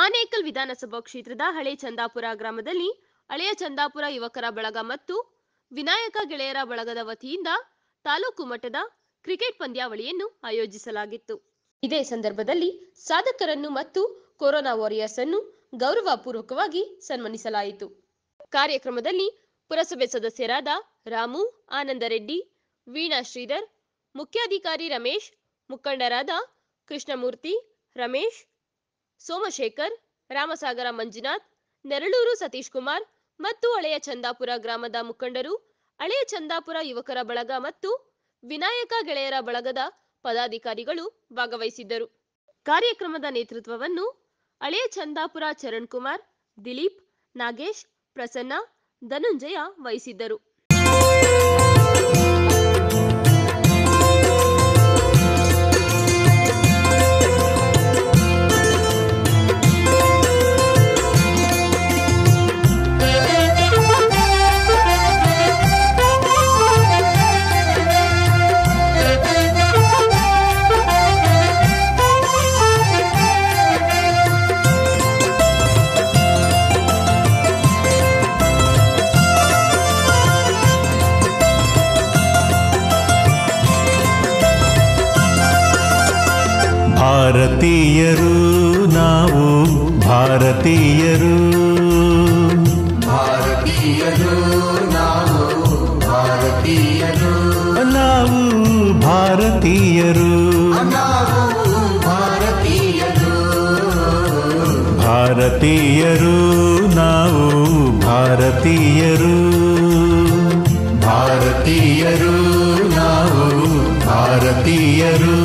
ಆನೇಕಲ್ ವಿಧಾನಸಭಾ ಕ್ಷೇತ್ರದ ಹಳೆ ಚಂದಾಪುರ ಗ್ರಾಮದಲ್ಲಿ ಹಳೆಯ ಚಂದಾಪುರ ಯುವಕರ ಬಳಗ ಮತ್ತು ವಿನಾಯಕ ಗೆಳೆಯರ ಬಳಗದ ವತಿಯಿಂದ ತಾಲೂಕು ಮಟ್ಟದ ಕ್ರಿಕೆಟ್ ಪಂದ್ಯಾವಳಿಯನ್ನು ಆಯೋಜಿಸಲಾಗಿತ್ತು. ಇದೇ ಸಂದರ್ಭದಲ್ಲಿ ಸಾಧಕರನ್ನು ಮತ್ತು ಕೊರೋನಾ ವಾರಿಯರ್ಸ್ ಅನ್ನು ಗೌರವಪೂರ್ವಕವಾಗಿ ಸನ್ಮಾನಿಸಲಾಯಿತು. ಕಾರ್ಯಕ್ರಮದಲ್ಲಿ ಪುರಸಭೆ ಸದಸ್ಯರಾದ ರಾಮು, ಆನಂದರೆಡ್ಡಿ, ವೀಣಾ ಶ್ರೀಧರ್, ಮುಖ್ಯಾಧಿಕಾರಿ ರಮೇಶ್, ಮುಖಂಡರಾದ ಕೃಷ್ಣಮೂರ್ತಿ, ರಮೇಶ್, ಸೋಮಶೇಖರ್, ರಾಮಸಾಗರ ಮಂಜುನಾಥ್, ನೆರಳೂರು ಸತೀಶ್ ಕುಮಾರ್ ಮತ್ತು ಹಳೆಯ ಚಂದಾಪುರ ಗ್ರಾಮದ ಮುಖಂಡರು, ಹಳೆಯ ಚಂದಾಪುರ ಯುವಕರ ಬಳಗ ಮತ್ತು ವಿನಾಯಕ ಗೆಳೆಯರ ಬಳಗದ ಪದಾಧಿಕಾರಿಗಳು ಭಾಗವಹಿಸಿದ್ದರು. ಕಾರ್ಯಕ್ರಮದ ನೇತೃತ್ವವನ್ನು ಹಳೆಯ ಚಂದಾಪುರ ಚರಣ್ ಕುಮಾರ್, ದಿಲೀಪ್, ನಾಗೇಶ್, ಪ್ರಸನ್ನ, ಧನುಂಜಯ ವಹಿಸಿದ್ದರು. ಭಾರತೀಯರು ನಾವು ಭಾರತೀಯರು, ಭಾರತೀಯರು ನಾವು ಭಾರತೀಯರು, ನಾವು ಭಾರತೀಯರು, ನಾವು ಭಾರತೀಯರು, ಭಾರತೀಯರು ನಾವು ಭಾರತೀಯರು, ಭಾರತೀಯರು ನಾವು ಭಾರತೀಯರು.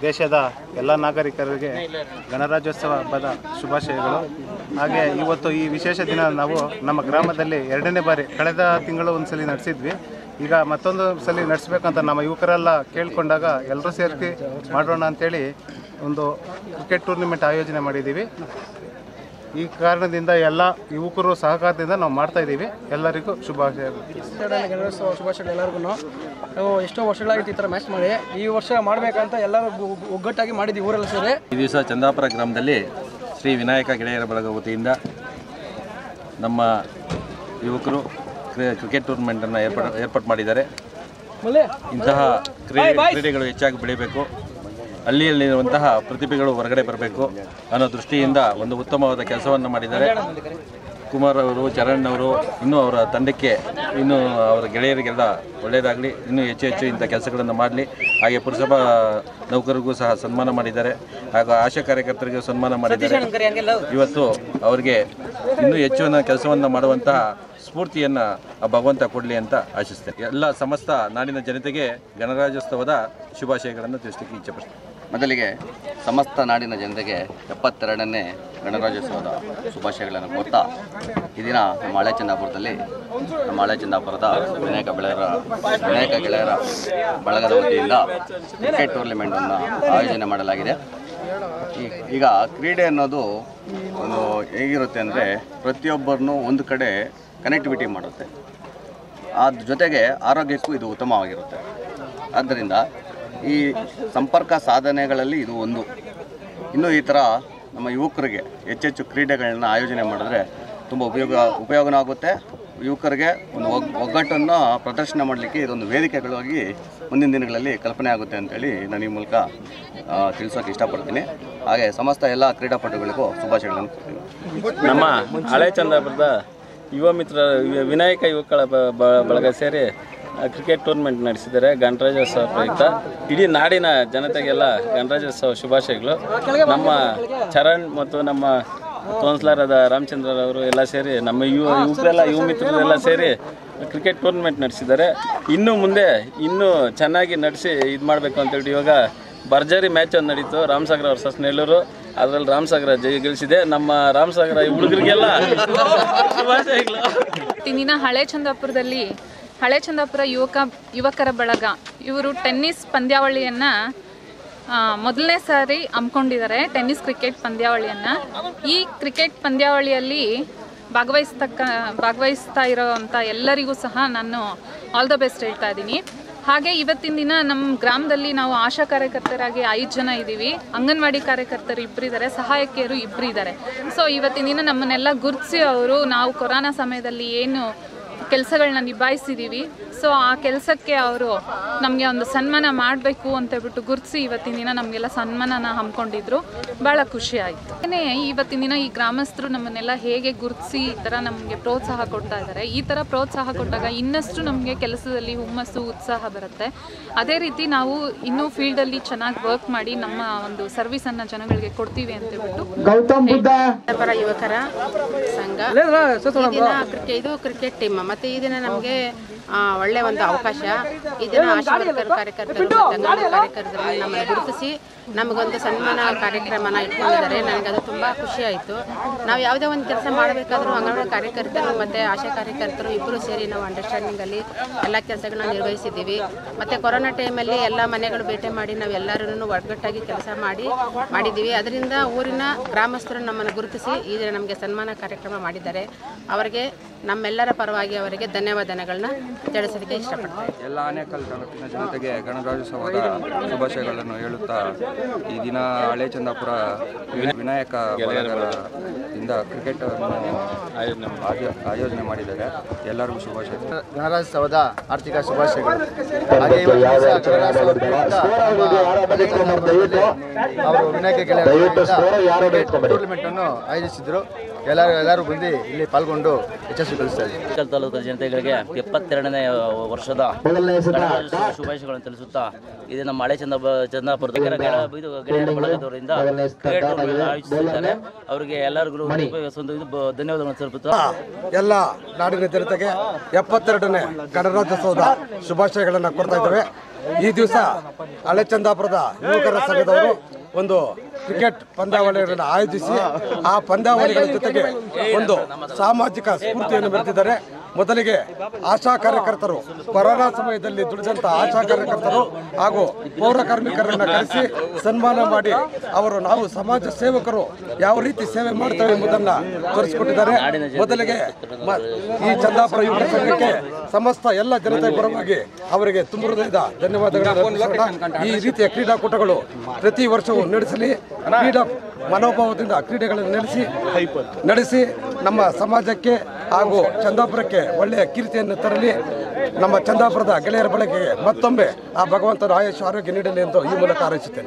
ದೇಶದ ಎಲ್ಲ ನಾಗರಿಕರಿಗೆ ಗಣರಾಜ್ಯೋತ್ಸವ ಹಬ್ಬದ ಶುಭಾಶಯಗಳು. ಹಾಗೆ ಇವತ್ತು ಈ ವಿಶೇಷ ದಿನ ನಾವು ನಮ್ಮ ಗ್ರಾಮದಲ್ಲಿ 2ನೇ ಬಾರಿ ಕಳೆದ ತಿಂಗಳು ಒಂದು ಸಲ ನಡೆಸಿದ್ವಿ. ಈಗ ಮತ್ತೊಂದು ಸಲ ನಡೆಸಬೇಕಂತ ನಮ್ಮ ಯುವಕರೆಲ್ಲ ಕೇಳಿಕೊಂಡಾಗ ಎಲ್ಲರೂ ಸೇರಿ ಮಾಡೋಣ ಅಂಥೇಳಿ ಒಂದು ಕ್ರಿಕೆಟ್ ಟೂರ್ನಿಮೆಂಟ್ ಆಯೋಜನೆ ಮಾಡಿದ್ದೀವಿ. ಈ ಕಾರಣದಿಂದ ಎಲ್ಲ ಯುವಕರು ಸಹಕಾರದಿಂದ ನಾವು ಮಾಡ್ತಾ ಇದ್ದೀವಿ. ಎಲ್ಲರಿಗೂ ಶುಭಾಶಯಗಳು. ಗಣರಾಜ್ಯೋತ್ಸವ ಶುಭಾಶಯಗಳು ಎಲ್ಲರಿಗೂ. ನಾವು ಎಷ್ಟೋ ವರ್ಷಗಳಾಗಿತ್ತು ಈ ಥರ ಮ್ಯಾಚ್ ಮಾಡಿ, ಈ ವರ್ಷ ಮಾಡಬೇಕಂತ ಎಲ್ಲರೂ ಒಗ್ಗಟ್ಟಾಗಿ ಮಾಡಿದ್ದೀವಿ ಊರೆಲ್ಲ ಸೇರಿ. ಈ ದಿವಸ ಚಂದಾಪುರ ಗ್ರಾಮದಲ್ಲಿ ಶ್ರೀ ವಿನಾಯಕ ಗೆಳೆಯರ ಬಳಗ ವತಿಯಿಂದ ನಮ್ಮ ಯುವಕರು ಕ್ರಿಕೆಟ್ ಟೂರ್ನಮೆಂಟನ್ನು ಏರ್ಪಾಡು ಮಾಡಿದ್ದಾರೆ. ಇಂತಹ ಕ್ರೀಡೆಗಳು ಹೆಚ್ಚಾಗಿ ಬೆಳೀಬೇಕು, ಹಳ್ಳಿಯಲ್ಲಿರುವಂತಹ ಪ್ರತಿಭೆಗಳು ಹೊರಗಡೆ ಬರಬೇಕು ಅನ್ನೋ ದೃಷ್ಟಿಯಿಂದ ಒಂದು ಉತ್ತಮವಾದ ಕೆಲಸವನ್ನು ಮಾಡಿದ್ದಾರೆ. ಕುಮಾರ್ ಅವರು, ಚರಣ್ ಅವರು, ಇನ್ನೂ ಅವರ ತಂಡಕ್ಕೆ, ಇನ್ನೂ ಅವರ ಗೆಳೆಯರಿಗೆಲ್ಲ ಒಳ್ಳೆಯದಾಗಲಿ, ಇನ್ನೂ ಹೆಚ್ಚು ಹೆಚ್ಚು ಇಂಥ ಕೆಲಸಗಳನ್ನು ಮಾಡಲಿ. ಹಾಗೆ ಪುರಸಭಾ ನೌಕರರಿಗೂ ಸಹ ಸನ್ಮಾನ ಮಾಡಿದ್ದಾರೆ, ಹಾಗೂ ಆಶಾ ಕಾರ್ಯಕರ್ತರಿಗೂ ಸನ್ಮಾನ ಮಾಡಿದ್ದಾರೆ. ಇವತ್ತು ಅವರಿಗೆ ಇನ್ನೂ ಹೆಚ್ಚಿನ ಕೆಲಸವನ್ನು ಮಾಡುವಂತಹ ಸ್ಫೂರ್ತಿಯನ್ನು ಭಗವಂತ ಕೊಡಲಿ ಅಂತ ಆಶಿಸ್ತೇನೆ. ಎಲ್ಲ ಸಮಸ್ತ ನಾಡಿನ ಜನತೆಗೆ ಗಣರಾಜ್ಯೋತ್ಸವದ ಶುಭಾಶಯಗಳನ್ನು ತಿಳಿಸಲಿಕ್ಕೆ ಇಚ್ಛೆಪಡ್ತೇನೆ. ಮೊದಲಿಗೆ ಸಮಸ್ತ ನಾಡಿನ ಜನತೆಗೆ 72ನೇ ಗಣರಾಜ್ಯೋತ್ಸವದ ಶುಭಾಶಯಗಳನ್ನು ಕೋರ್ತಾ, ಈ ದಿನ ನಮ್ಮ ಹಳೆ ಚಂದಾಪುರದ ವಿನಾಯಕ ಗೆಳೆಯರ ಬಳಗದ ವತಿಯಿಂದ ಕ್ರಿಕೆಟ್ ಟೂರ್ನಿಮೆಂಟನ್ನು ಆಯೋಜನೆ ಮಾಡಲಾಗಿದೆ. ಈಗ ಕ್ರೀಡೆ ಅನ್ನೋದು ಒಂದು ಹೇಗಿರುತ್ತೆ ಅಂದರೆ, ಪ್ರತಿಯೊಬ್ಬರನ್ನೂ ಒಂದು ಕಡೆ ಕನೆಕ್ಟಿವಿಟಿ ಮಾಡುತ್ತೆ, ಅದ್ರ ಜೊತೆಗೆ ಆರೋಗ್ಯಕ್ಕೂ ಇದು ಉತ್ತಮವಾಗಿರುತ್ತೆ. ಆದ್ದರಿಂದ ಈ ಸಂಪರ್ಕ ಸಾಧನೆಗಳಲ್ಲಿ ಇದು ಒಂದು. ಇನ್ನೂ ಈ ಥರ ನಮ್ಮ ಯುವಕರಿಗೆ ಹೆಚ್ಚೆಚ್ಚು ಕ್ರೀಡೆಗಳನ್ನ ಆಯೋಜನೆ ಮಾಡಿದ್ರೆ ತುಂಬ ಉಪಯೋಗನೂ ಆಗುತ್ತೆ. ಯುವಕರಿಗೆ ಒಂದು ಒಗ್ಗಟ್ಟನ್ನು ಪ್ರದರ್ಶನ ಮಾಡಲಿಕ್ಕೆ ಇದೊಂದು ವೇದಿಕೆಗಳಾಗಿ ಮುಂದಿನ ದಿನಗಳಲ್ಲಿ ಕಲ್ಪನೆ ಆಗುತ್ತೆ ಅಂತೇಳಿ ನಾನು ಈ ಮೂಲಕ ತಿಳಿಸೋಕೆ ಇಷ್ಟಪಡ್ತೀನಿ. ಹಾಗೆ ಸಮಸ್ತ ಎಲ್ಲ ಕ್ರೀಡಾಪಟುಗಳಿಗೂ ಶುಭಾಶಯಗಳನ್ನು ಕೊಡ್ತೀನಿ. ನಮ್ಮ ಹಳೆ ಚಂದಾಪುರದ ಯುವ ಮಿತ್ರ ವಿನಾಯಕ ಯುವಕರ ಬಳಗ ಸೇರಿ ಕ್ರಿಕೆಟ್ ಟೂರ್ನಮೆಂಟ್ ನಡೆಸಿದ್ದಾರೆ. ಗಣರಾಜ್ಯೋತ್ಸವ ಪ್ರಯುಕ್ತ ಇಡೀ ನಾಡಿನ ಜನತೆಗೆಲ್ಲ ಗಣರಾಜ್ಯೋತ್ಸವ ಶುಭಾಶಯಗಳು. ನಮ್ಮ ಚರಣ್ ಮತ್ತು ನಮ್ಮ ಕೌನ್ಸಿಲರಾದ ರಾಮಚಂದ್ರರವರು ಎಲ್ಲ ಸೇರಿ ನಮ್ಮ ಯುವ ಮಿತ್ರರೆಲ್ಲ ಸೇರಿ ಕ್ರಿಕೆಟ್ ಟೂರ್ನಮೆಂಟ್ ನಡೆಸಿದ್ದಾರೆ. ಇನ್ನು ಮುಂದೆ ಇನ್ನೂ ಚೆನ್ನಾಗಿ ನಡೆಸಿ ಇದು ಮಾಡಬೇಕು ಅಂತೇಳಿ ಇವಾಗ ಭರ್ಜರಿ ಮ್ಯಾಚ್ ಒಂದು ನಡೀತು, ರಾಮಸಾಗರ ವರ್ಸಸ್ ನೆಲ್ಲೂರು. ಅದರಲ್ಲಿ ರಾಮಸಾಗರ ಜಯ ಗಳಿಸಿದೆ. ನಮ್ಮ ರಾಮಸಾಗರ ಹುಡುಗರಿಗೆಲ್ಲ ಶುಭಾಶಯಗಳು. ದಿನ ಹಳೆ ಚಂದಾಪುರ ಯುವಕರ ಬಳಗ ಇವರು ಟೆನ್ನಿಸ್ ಪಂದ್ಯಾವಳಿಯನ್ನು ಮೊದಲನೇ ಸಾರಿ ಹಮ್ಮಿಕೊಂಡಿದ್ದಾರೆ ಟೆನ್ನಿಸ್ ಕ್ರಿಕೆಟ್ ಪಂದ್ಯಾವಳಿಯನ್ನು. ಈ ಕ್ರಿಕೆಟ್ ಪಂದ್ಯಾವಳಿಯಲ್ಲಿ ಭಾಗವಹಿಸ್ತಾ ಇರೋವಂಥ ಎಲ್ಲರಿಗೂ ಸಹ ನಾನು ಆಲ್ ದ ಬೆಸ್ಟ್ ಹೇಳ್ತಾ ಇದ್ದೀನಿ. ಹಾಗೆ ಇವತ್ತಿನ ದಿನ ನಮ್ಮ ಗ್ರಾಮದಲ್ಲಿ ನಾವು ಆಶಾ ಕಾರ್ಯಕರ್ತರಾಗಿ 5 ಜನ ಇದ್ದೀವಿ, ಅಂಗನವಾಡಿ ಕಾರ್ಯಕರ್ತರು 2 ಇದ್ದಾರೆ, ಸಹಾಯಕಿಯರು 2 ಇದ್ದಾರೆ. ಸೊ ಇವತ್ತಿನ ದಿನ ನಮ್ಮನ್ನೆಲ್ಲ ಗುರುತಿಸಿ ಅವರು ನಾವು ಕೊರೋನಾ ಸಮಯದಲ್ಲಿ ಏನು ಕೆಲಸಗಳನ್ನ ನಿಭಾಯಿಸಿದ್ದೀವಿ, ಸೊ ಆ ಕೆಲಸಕ್ಕೆ ಅವರು ನಮಗೆ ಒಂದು ಸನ್ಮಾನ ಮಾಡಬೇಕು ಅಂತೇಳ್ಬಿಟ್ಟು ಗುರುತಿಸಿ ಇವತ್ತಿನ ದಿನ ನಮಗೆಲ್ಲ ಸನ್ಮಾನನ ಹಮ್ಮಿಕೊಂಡಿದ್ರು. ಭಾಳ ಖುಷಿ ಆಯಿತು. ಇವತ್ತಿನ ದಿನ ಈ ಗ್ರಾಮಸ್ಥರು ನಮ್ಮನ್ನೆಲ್ಲ ಹೇಗೆ ಗುರುತಿಸಿ ಈ ಥರ ನಮಗೆ ಪ್ರೋತ್ಸಾಹ ಕೊಡ್ತಾ ಇದ್ದಾರೆ. ಈ ಥರ ಪ್ರೋತ್ಸಾಹ ಕೊಟ್ಟಾಗ ಇನ್ನಷ್ಟು ನಮಗೆ ಕೆಲಸದಲ್ಲಿ ಹುಮ್ಮಸ್ಸು ಉತ್ಸಾಹ ಬರುತ್ತೆ. ಅದೇ ರೀತಿ ನಾವು ಇನ್ನೂ ಫೀಲ್ಡಲ್ಲಿ ಚೆನ್ನಾಗಿ ವರ್ಕ್ ಮಾಡಿ ನಮ್ಮ ಒಂದು ಸರ್ವಿಸನ್ನು ಜನಗಳಿಗೆ ಕೊಡ್ತೀವಿ ಅಂತೇಳ್ಬಿಟ್ಟು ಗೌತಮ್ ಬುದ್ಧ ಯುವಕರ ಸಂಘ ಇದು ಕ್ರಿಕೆಟ್ ಟೀಮ್. ಮತ್ತು ಈ ದಿನ ನಮಗೆ ಒಳ್ಳೆ ಒಂದು ಅವಕಾಶ. ಈ ದಿನ ಆಶಾ ಕಾರ್ಯಕರ್ತರು ಕಾರ್ಯಕರ್ತರನ್ನು ನಮ್ಮನ್ನು ಗುರುತಿಸಿ ನಮಗೊಂದು ಸನ್ಮಾನ ಕಾರ್ಯಕ್ರಮನ ಇಟ್ಕೊಂಡಿದ್ದಾರೆ. ನನಗೆ ಅದು ತುಂಬ ಖುಷಿ ಆಯಿತು. ನಾವು ಯಾವುದೇ ಒಂದು ಕೆಲಸ ಮಾಡಬೇಕಾದ್ರೂ ಅಂಗನವಾಡಿ ಕಾರ್ಯಕರ್ತರು ಮತ್ತು ಆಶಾ ಕಾರ್ಯಕರ್ತರು ಇಬ್ಬರು ಸೇರಿ ನಾವು ಅಂಡರ್ಸ್ಟ್ಯಾಂಡಿಂಗಲ್ಲಿ ಎಲ್ಲ ಕೆಲಸಗಳನ್ನ ನಿರ್ವಹಿಸಿದ್ದೀವಿ. ಮತ್ತು ಕೊರೋನಾ ಟೈಮಲ್ಲಿ ಎಲ್ಲ ಮನೆಗಳು ಭೇಟಿ ಮಾಡಿ ನಾವು ಎಲ್ಲರೂ ಒಗ್ಗಟ್ಟಾಗಿ ಕೆಲಸ ಮಾಡಿದ್ದೀವಿ. ಅದರಿಂದ ಊರಿನ ಗ್ರಾಮಸ್ಥರು ನಮ್ಮನ್ನು ಗುರುತಿಸಿ ಈ ದಿನ ನಮಗೆ ಸನ್ಮಾನ ಕಾರ್ಯಕ್ರಮ ಮಾಡಿದ್ದಾರೆ. ಅವರಿಗೆ ನಮ್ಮೆಲ್ಲರ ಪರವಾಗಿ ಅವರಿಗೆ ಧನ್ಯವಾದಗಳನ್ನ ತಿಳಿಸಲಿಕ್ಕೆ ಇಷ್ಟಪಡ್ತಾರೆ. ಎಲ್ಲ ಆನೇಕಲ್ ತಾಲೂಕಿನ ಜನತೆಗೆ ಗಣರಾಜ್ಯೋತ್ಸವದ ಶುಭಾಶಯಗಳನ್ನು ಹೇಳುತ್ತಾ ಈ ದಿನ ಹಳೆ ಚಂದಾಪುರ ವಿನಾಯಕ ಬಳಗದಿಂದ ಕ್ರಿಕೆಟ್ ಆಯೋಜನೆ ಮಾಡಿದ್ದಾರೆ. ಎಲ್ಲರಿಗೂ ಶುಭಾಶಯ. ಗಣರಾಜ್ಯೋತ್ಸವದ ಆರ್ಥಿಕ ಶುಭಾಶಯಗಳು. ಹಾಗೆ ಅವರು ವಿನಾಯಕ ಗೆಳೆಯರ ಟೂರ್ನಮೆಂಟ್ ಅನ್ನು ಆಯೋಜಿಸಿದ್ರು. ಎಲ್ಲರೂ ಬಂದು ಇಲ್ಲಿ ಪಾಲ್ಗೊಂಡು ಯಶಸ್ವಿಗೊಳಿಸ್ತಾ ಇದ್ದಾರೆ. ತಾಲೂಕಿನ ಜನತೆಗಳಿಗೆ 72ನೇ ವರ್ಷದ ಶುಭಾಶಯಗಳನ್ನು ತಿಳಿಸುತ್ತಾ ಇದು ನಮ್ಮ ಹಳೆ ಚಂದಾಪುರದ ಗೆಳೆಯರ ಬಳಗದವರಿಂದ ಆಯೋಜಿಸಿದ್ದಾರೆ. ಅವರಿಗೆ ಎಲ್ಲರಿಗೂ ಧನ್ಯವಾದಗಳನ್ನು ಸಲ್ಲಿಸುತ್ತಾ ಎಲ್ಲ ನಾಡಿನ ಜನತೆಗೆ 72ನೇ ಗಣರಾಜ್ಯೋತ್ಸವದ ಶುಭಾಶಯಗಳನ್ನು ಕೊಡ್ತಾ ಇದ್ದೇವೆ. ಈ ದಿವಸ ಹಳೆ ಚಂದಾಪುರದ ಯುವಕರ ಸಂಘದವರು ಒಂದು ಕ್ರಿಕೆಟ್ ಪಂದ್ಯಾವಳಿಗಳನ್ನು ಆಯೋಜಿಸಿ ಆ ಪಂದ್ಯಾವಳಿಗಳ ಜೊತೆಗೆ ಒಂದು ಸಾಮಾಜಿಕ ಸ್ಫೂರ್ತಿಯನ್ನು ಬೆರೆತಿದ್ದಾರೆ. ಮೊದಲಿಗೆ ಆಶಾ ಕಾರ್ಯಕರ್ತರು, ಕೊರೋನಾ ಸಮಯದಲ್ಲಿ ದುಡಿದಂಥ ಆಶಾ ಕಾರ್ಯಕರ್ತರು ಹಾಗೂ ಪೌರ ಕಾರ್ಮಿಕರನ್ನು ಕರೆಸಿ ಸನ್ಮಾನ ಮಾಡಿ ಅವರು ನಾವು ಸಮಾಜ ಸೇವಕರು ಯಾವ ರೀತಿ ಸೇವೆ ಮಾಡ್ತೇವೆ ಎಂಬುದನ್ನು ತೋರಿಸಿಕೊಟ್ಟಿದ್ದಾರೆ. ಮೊದಲಿಗೆ ಈ ಚಂದಾಪುರ ಯುವಕರ ಸಂಘಕ್ಕೆ ಸಮಸ್ತ ಎಲ್ಲ ಜನತೆ ಪರವಾಗಿ ಅವರಿಗೆ ತುಂಬ ಹೃದಯದ ಧನ್ಯವಾದಗಳನ್ನು. ಈ ರೀತಿಯ ಕ್ರೀಡಾಕೂಟಗಳು ಪ್ರತಿ ವರ್ಷವೂ ನಡೆಸಲಿ. ಕ್ರೀಡಾ ಮನೋಭಾವದಿಂದ ಕ್ರೀಡೆಗಳನ್ನು ನಡೆಸಿ ನಮ್ಮ ಸಮಾಜಕ್ಕೆ ಹಾಗೂ ಚಂದಾಪುರಕ್ಕೆ ಒಳ್ಳೆಯ ಕೀರ್ತಿಯನ್ನು ತರಲಿ. ನಮ್ಮ ಚಂದಾಪುರದ ಗೆಳೆಯರ ಬಳಕೆಗೆ ಮತ್ತೊಮ್ಮೆ ಆ ಭಗವಂತನ ಆಯುಷ್ಯ ಆರೋಗ್ಯ ನೀಡಲಿ ಎಂದು ಈ ಮೂಲಕ ಹಾರೈಸುತ್ತೇನೆ.